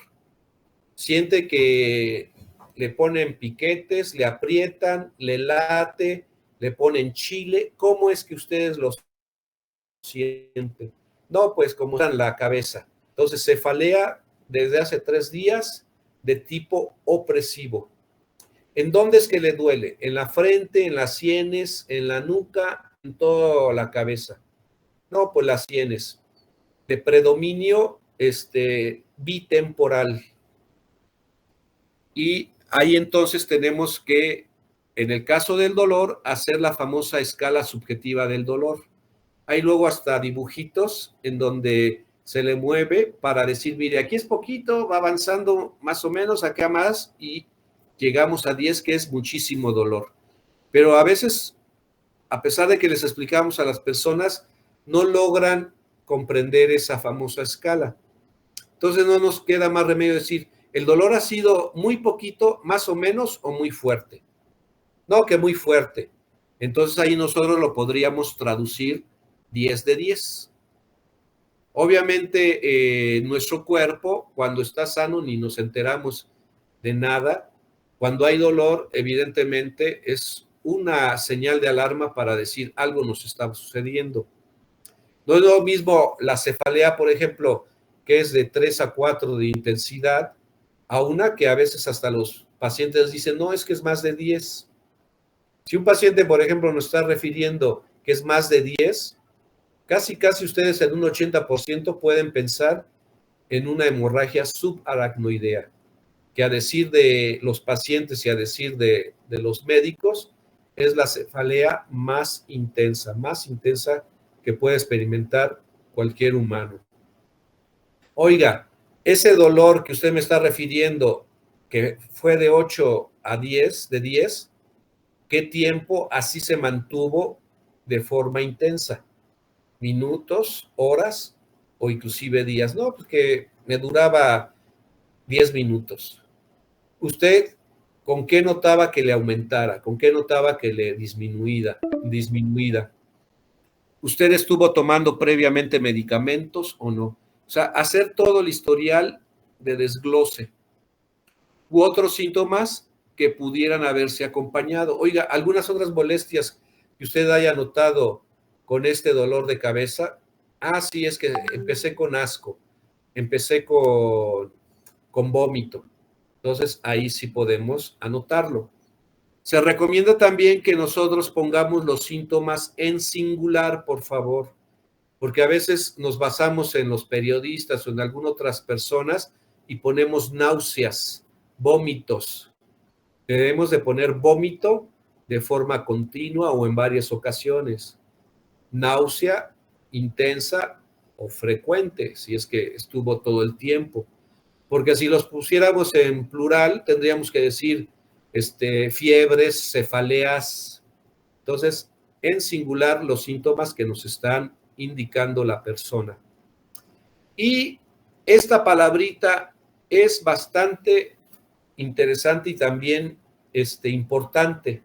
Siente que le ponen piquetes, le aprietan, le late, le ponen chile. ¿Cómo es que ustedes lo sienten? No, pues como en la cabeza. Entonces, cefalea desde hace 3 días de tipo opresivo. ¿En dónde es que le duele? En la frente, en las sienes, en la nuca, en toda la cabeza. No, pues las sienes. De predominio bitemporal. Y ahí entonces tenemos que, en el caso del dolor, hacer la famosa escala subjetiva del dolor. Hay luego hasta dibujitos en donde se le mueve para decir, mire, aquí es poquito, va avanzando más o menos, acá más, y llegamos a 10, que es muchísimo dolor. Pero a veces, a pesar de que les explicamos a las personas, no logran comprender esa famosa escala. Entonces no nos queda más remedio decir, el dolor ha sido muy poquito, más o menos, o muy fuerte. No, que muy fuerte. Entonces ahí nosotros lo podríamos traducir 10 de 10. Obviamente nuestro cuerpo, cuando está sano, ni nos enteramos de nada. Cuando hay dolor, evidentemente es una señal de alarma para decir algo nos está sucediendo. No es lo mismo la cefalea, por ejemplo, que es de 3 a 4 de intensidad, a una que a veces hasta los pacientes dicen, no, es que es más de 10. Si un paciente, por ejemplo, nos está refiriendo que es más de 10, casi ustedes en un 80% pueden pensar en una hemorragia subaracnoidea, que a decir de los pacientes y a decir de los médicos, es la cefalea más intensa que puede experimentar cualquier humano. Oiga, ese dolor que usted me está refiriendo, que fue de 8 a 10, de 10, ¿qué tiempo así se mantuvo de forma intensa? ¿Minutos, horas o inclusive días? No, porque me duraba 10 minutos. ¿Usted con qué notaba que le aumentara? ¿Con qué notaba que le disminuida? ¿Usted estuvo tomando previamente medicamentos o no? O sea, hacer todo el historial de desglose u otros síntomas que pudieran haberse acompañado. Oiga, algunas otras molestias que usted haya notado con este dolor de cabeza. Ah, sí, es que empecé con asco, empecé con vómito. Entonces, ahí sí podemos anotarlo. Se recomienda también que nosotros pongamos los síntomas en singular, por favor, porque a veces nos basamos en los periodistas o en algunas otras personas y ponemos náuseas, vómitos. Debemos de poner vómito de forma continua o en varias ocasiones. Náusea intensa o frecuente, si es que estuvo todo el tiempo. Porque si los pusiéramos en plural, tendríamos que decir fiebres, cefaleas. Entonces, en singular, los síntomas que nos están indicando la persona. Y esta palabrita es bastante interesante y también importante,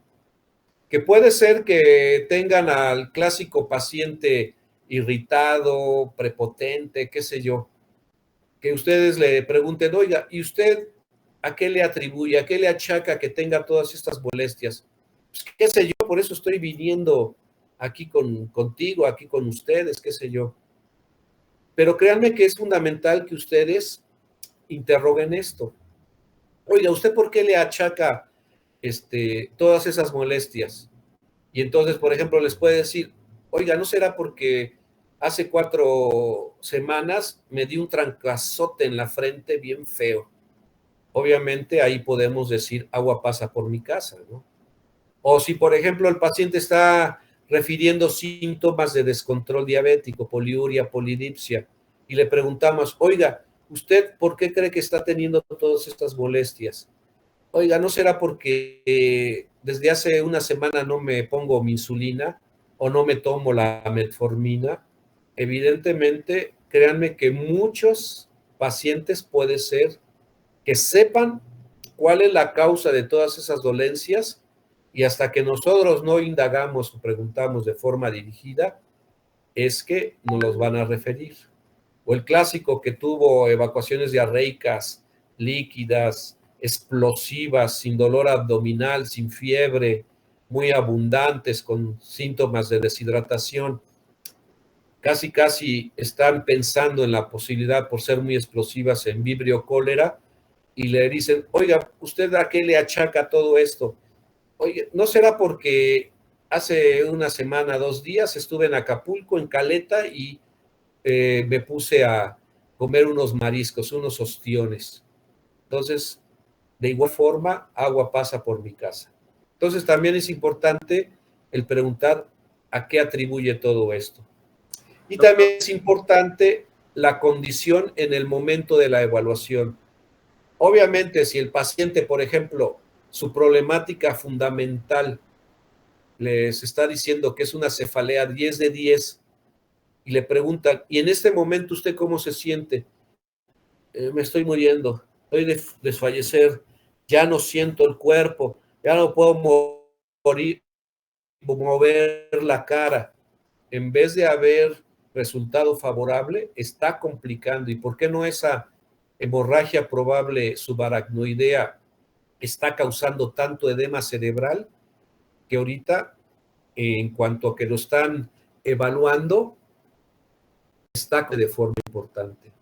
que puede ser que tengan al clásico paciente irritado, prepotente, qué sé yo, que ustedes le pregunten, oiga, ¿y usted a qué le atribuye, a qué le achaca que tenga todas estas molestias? Pues, qué sé yo, por eso estoy viniendo aquí contigo, aquí con ustedes, qué sé yo. Pero créanme que es fundamental que ustedes interroguen esto. Oiga, ¿usted por qué le achaca todas esas molestias? Y entonces, por ejemplo, les puede decir, oiga, ¿no será porque hace 4 semanas me di un trancazote en la frente bien feo? Obviamente ahí podemos decir, agua pasa por mi casa, ¿no? O si, por ejemplo, el paciente está refiriendo síntomas de descontrol diabético, poliuria, polidipsia, y le preguntamos, oiga, ¿usted por qué cree que está teniendo todas estas molestias? Oiga, ¿no será porque desde hace una semana no me pongo mi insulina o no me tomo la metformina? Evidentemente, créanme que muchos pacientes puede ser que sepan cuál es la causa de todas esas dolencias y hasta que nosotros no indagamos o preguntamos de forma dirigida, es que nos los van a referir. O el clásico que tuvo evacuaciones diarreicas, líquidas, explosivas, sin dolor abdominal, sin fiebre, muy abundantes, con síntomas de deshidratación. casi están pensando en la posibilidad, por ser muy explosivas, en vibrio cólera, y le dicen, oiga, ¿usted a qué le achaca todo esto? Oye, ¿no será porque hace una semana, 2 días, estuve en Acapulco, en Caleta, y me puse a comer unos mariscos, unos ostiones? Entonces, de igual forma, agua pasa por mi casa. Entonces, también es importante el preguntar a qué atribuye todo esto. Y también es importante la condición en el momento de la evaluación. Obviamente, si el paciente, por ejemplo, su problemática fundamental les está diciendo que es una cefalea 10 de 10 y le preguntan, ¿y en este momento usted cómo se siente? Me estoy muriendo, estoy de desfallecer, ya no siento el cuerpo, ya no puedo mover la cara. En vez de haber resultado favorable, está complicando. ¿Y por qué no esa hemorragia probable subaracnoidea está causando tanto edema cerebral que ahorita, en cuanto a que lo están evaluando, está de forma importante?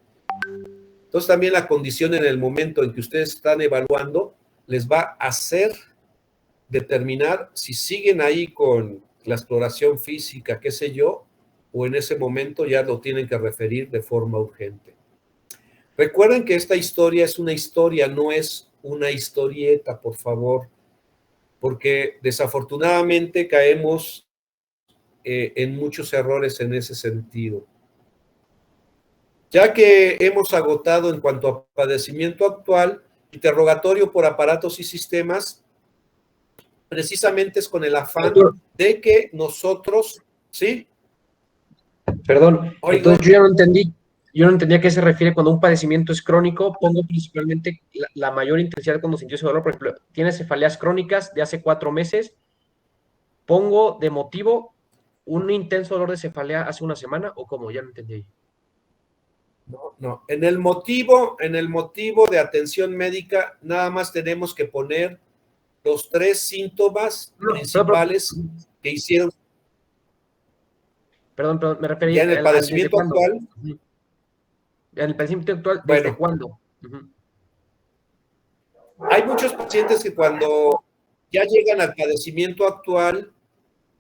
Entonces también la condición en el momento en que ustedes están evaluando les va a hacer determinar si siguen ahí con la exploración física, qué sé yo, o en ese momento ya lo tienen que referir de forma urgente. Recuerden que esta historia es una historia, no es una historieta, por favor, porque desafortunadamente caemos en muchos errores en ese sentido. Ya que hemos agotado en cuanto a padecimiento actual, interrogatorio por aparatos y sistemas, precisamente es con el afán Doctor, de que nosotros, ¿sí? perdón, Oigo, entonces yo no entendía a qué se refiere cuando un padecimiento es crónico. Pongo principalmente la mayor intensidad cuando sintió ese dolor. Por ejemplo, tiene cefaleas crónicas de hace 4 meses. Pongo de motivo un intenso dolor de cefalea hace una semana o como, ya no entendí ahí. no, en el motivo de atención médica, nada más tenemos que poner los 3 síntomas principales que hicieron. Perdón, me referí Ya en el al desde padecimiento cuándo. actual, En el padecimiento actual, ¿desde bueno, cuándo? Ujú. hay muchos pacientes que cuando ya llegan al padecimiento actual,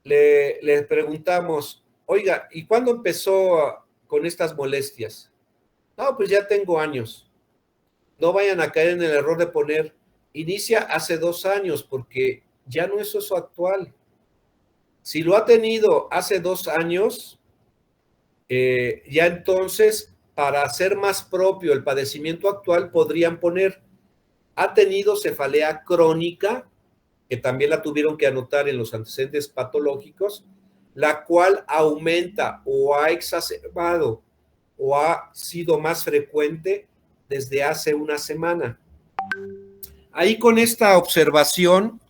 le preguntamos, oiga, ¿y cuándo empezó con estas molestias? No, pues ya tengo años. No vayan a caer en el error de poner, inicia hace 2 años, porque ya no es eso actual. Si lo ha tenido hace 2 años, ya entonces, para hacer más propio el padecimiento actual, podrían poner, ha tenido cefalea crónica, que también la tuvieron que anotar en los antecedentes patológicos, la cual aumenta o ha exacerbado o ha sido más frecuente desde hace una semana. Ahí con esta observación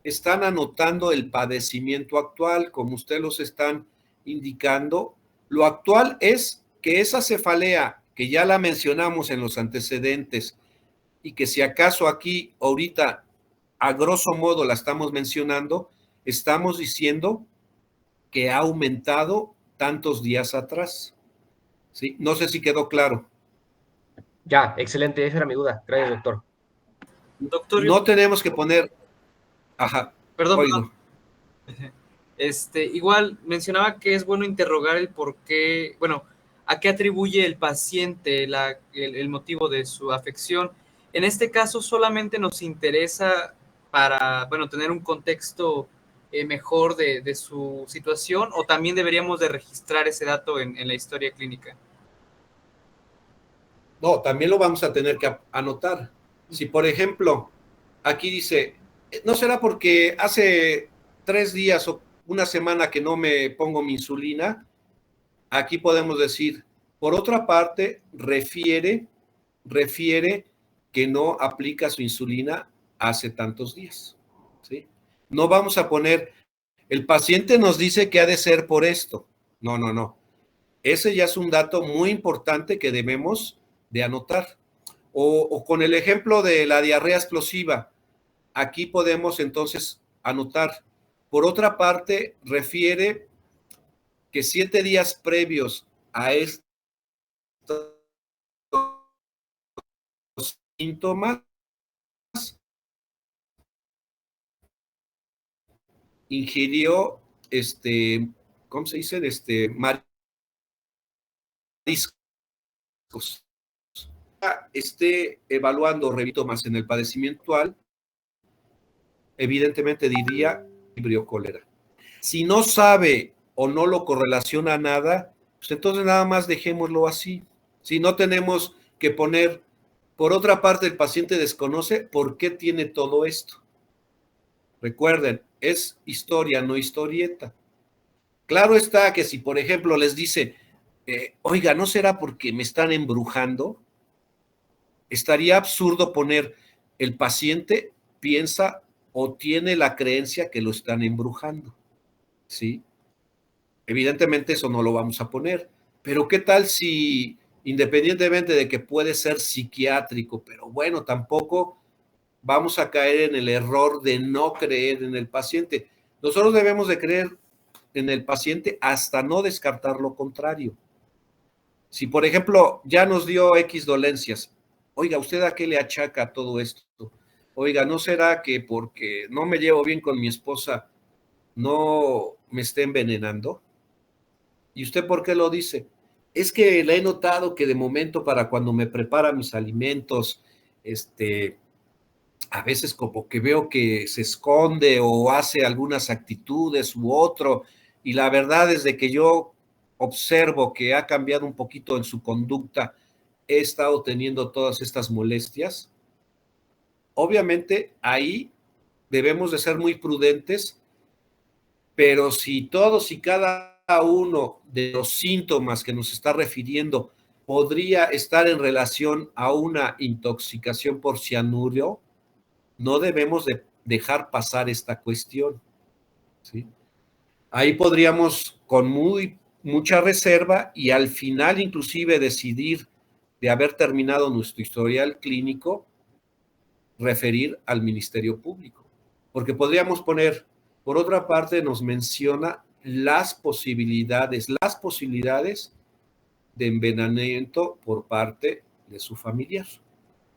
están anotando el padecimiento actual, como ustedes los están indicando. Lo actual es que esa cefalea, que ya la mencionamos en los antecedentes, y que si acaso aquí ahorita a grosso modo la estamos mencionando, estamos diciendo que ha aumentado tantos días atrás. ¿Sí? No sé si quedó claro. Ya, excelente, esa era mi duda. Gracias, doctor. Doctor, No tenemos que poner, ajá, perdón, oigo. igual mencionaba que es bueno interrogar el por qué, bueno, a qué atribuye el paciente el motivo de su afección. En este caso solamente nos interesa para, bueno, tener un contexto mejor de su situación, o también deberíamos de registrar ese dato en la historia clínica. No, también lo vamos a tener que anotar. Si, por ejemplo, aquí dice, ¿no será porque hace 3 días o una semana que no me pongo mi insulina? Aquí podemos decir, por otra parte, refiere que no aplica su insulina hace tantos días. ¿Sí? No vamos a poner, el paciente nos dice que ha de ser por esto. No. Ese ya es un dato muy importante que debemos de anotar. O con el ejemplo de la diarrea explosiva, aquí podemos entonces anotar. Por otra parte, refiere que 7 días previos a estos síntomas ingirió, ¿cómo se dice? Mariscos. Esté evaluando síntomas en el padecimiento actual, evidentemente diría vibrio cólera. Si no sabe o no lo correlaciona a nada, pues entonces nada más dejémoslo así. Si no tenemos que poner, por otra parte, el paciente desconoce por qué tiene todo esto. Recuerden, es historia, no historieta. Claro está que si, por ejemplo, les dice, oiga, ¿no será porque me están embrujando? Estaría absurdo poner el paciente piensa o tiene la creencia que lo están embrujando, ¿sí? Evidentemente eso no lo vamos a poner, pero ¿qué tal si, independientemente de que puede ser psiquiátrico, pero bueno, tampoco vamos a caer en el error de no creer en el paciente? Nosotros debemos de creer en el paciente hasta no descartar lo contrario. Si, por ejemplo, ya nos dio X dolencias, oiga, ¿usted a qué le achaca todo esto? Oiga, ¿no será que porque no me llevo bien con mi esposa, no me esté envenenando? ¿Y usted por qué lo dice? Es que le he notado que de momento para cuando me prepara mis alimentos, a veces como que veo que se esconde o hace algunas actitudes u otro, y la verdad es de que yo observo que ha cambiado un poquito en su conducta, he estado teniendo todas estas molestias. Obviamente ahí debemos de ser muy prudentes, pero si todos y cada uno de los síntomas que nos está refiriendo podría estar en relación a una intoxicación por cianuro, no debemos de dejar pasar esta cuestión, ¿sí? Ahí podríamos con mucha reserva y al final inclusive decidir de haber terminado nuestro historial clínico, referir al Ministerio Público. Porque podríamos poner, por otra parte, nos menciona las posibilidades de envenenamiento por parte de su familiar.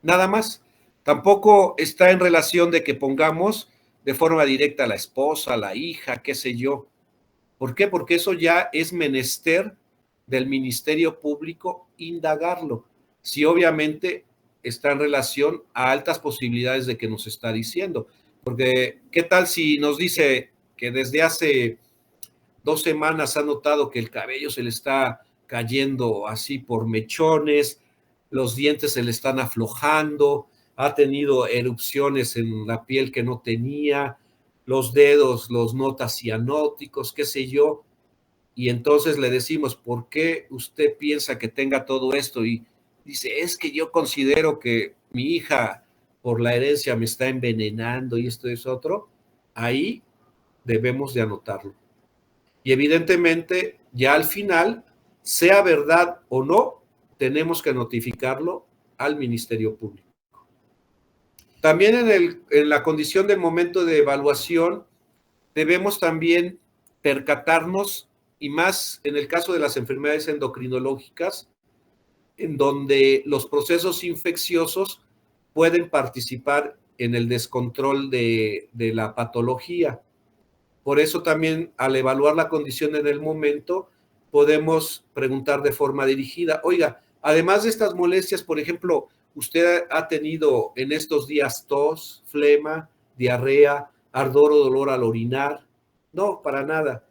Nada más. Tampoco está en relación de que pongamos de forma directa a la esposa, a la hija, qué sé yo. ¿Por qué? Porque eso ya es menester del Ministerio Público indagarlo. Si obviamente está en relación a altas posibilidades de que nos está diciendo. Porque, ¿qué tal si nos dice que desde hace 2 semanas ha notado que el cabello se le está cayendo así por mechones, los dientes se le están aflojando, ha tenido erupciones en la piel que no tenía, los dedos los nota cianóticos, qué sé yo, y entonces le decimos, ¿por qué usted piensa que tenga todo esto? Y dice, es que yo considero que mi hija por la herencia me está envenenando y esto es otro. Ahí debemos de anotarlo. Y evidentemente, ya al final, sea verdad o no, tenemos que notificarlo al Ministerio Público. También en la condición del momento de evaluación, debemos también percatarnos, y más en el caso de las enfermedades endocrinológicas, en donde los procesos infecciosos pueden participar en el descontrol de la patología. Por eso también al evaluar la condición en el momento, podemos preguntar de forma dirigida, oiga, además de estas molestias, por ejemplo, ¿usted ha tenido en estos días tos, flema, diarrea, ardor o dolor al orinar? No, para nada.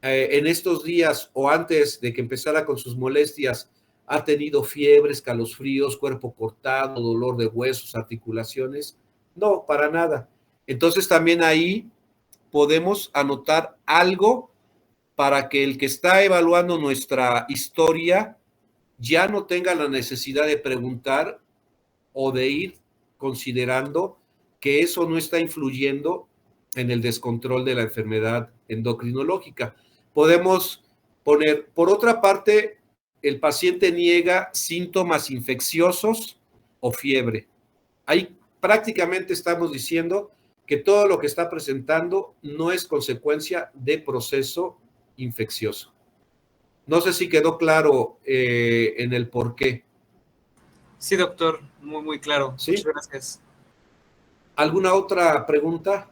En estos días o antes de que empezara con sus molestias, ¿ha tenido fiebre, escalofríos, cuerpo cortado, dolor de huesos, articulaciones? No, para nada. Entonces también ahí podemos anotar algo para que el que está evaluando nuestra historia ya no tenga la necesidad de preguntar o de ir considerando que eso no está influyendo en el descontrol de la enfermedad endocrinológica. Podemos poner, por otra parte, el paciente niega síntomas infecciosos o fiebre. Ahí prácticamente estamos diciendo que todo lo que está presentando no es consecuencia de proceso infeccioso. No sé si quedó claro en el por qué. Sí, doctor, muy, muy claro. ¿Sí? Muchas gracias. ¿Alguna otra pregunta?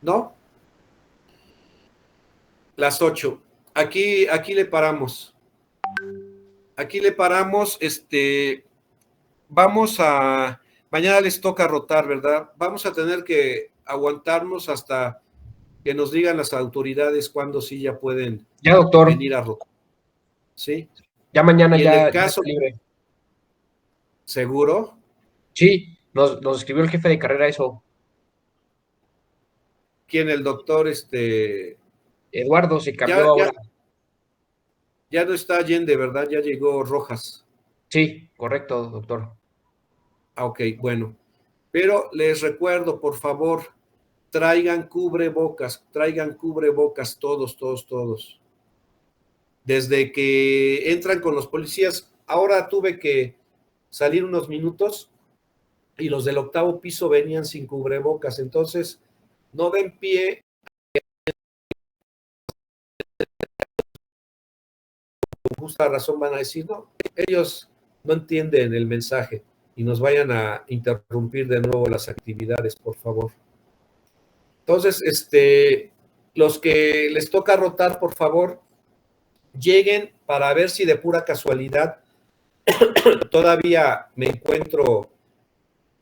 ¿No? Las 8. Aquí le paramos. Aquí le paramos. Vamos a... Mañana les toca rotar, ¿verdad? Vamos a tener que aguantarnos hasta que nos digan las autoridades cuándo sí ya pueden Ya, doctor. venir a rotar. ¿Sí? Ya mañana Y en el ya caso, está libre. ¿seguro? Sí, nos escribió el jefe de carrera eso. ¿Quién? El doctor, Eduardo se ya, cambió ya, ahora. ya no está Allende, ¿verdad? Ya llegó Rojas. Sí, correcto, doctor. Ah, ok, bueno. Pero les recuerdo, por favor, traigan cubrebocas todos, todos, todos. Desde que entran con los policías, ahora tuve que salir unos minutos y los del 8º piso venían sin cubrebocas, entonces no den pie, con justa razón van a decir, no, ellos no entienden el mensaje y nos vayan a interrumpir de nuevo las actividades, por favor. Entonces, los que les toca rotar, por favor, lleguen para ver si de pura casualidad todavía me encuentro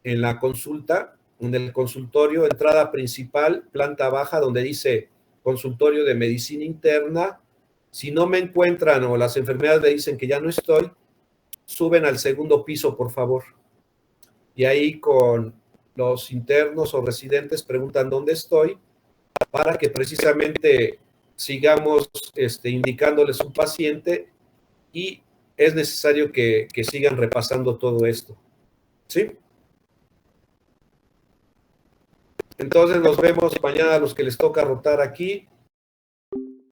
en la consulta, en el consultorio, entrada principal, planta baja, donde dice consultorio de medicina interna. Si no me encuentran o las enfermeras me dicen que ya no estoy, suben al 2º piso, por favor. Y ahí con los internos o residentes preguntan dónde estoy, para que precisamente sigamos indicándoles un paciente y es necesario que sigan repasando todo esto. ¿Sí? Entonces nos vemos mañana a los que les toca rotar aquí.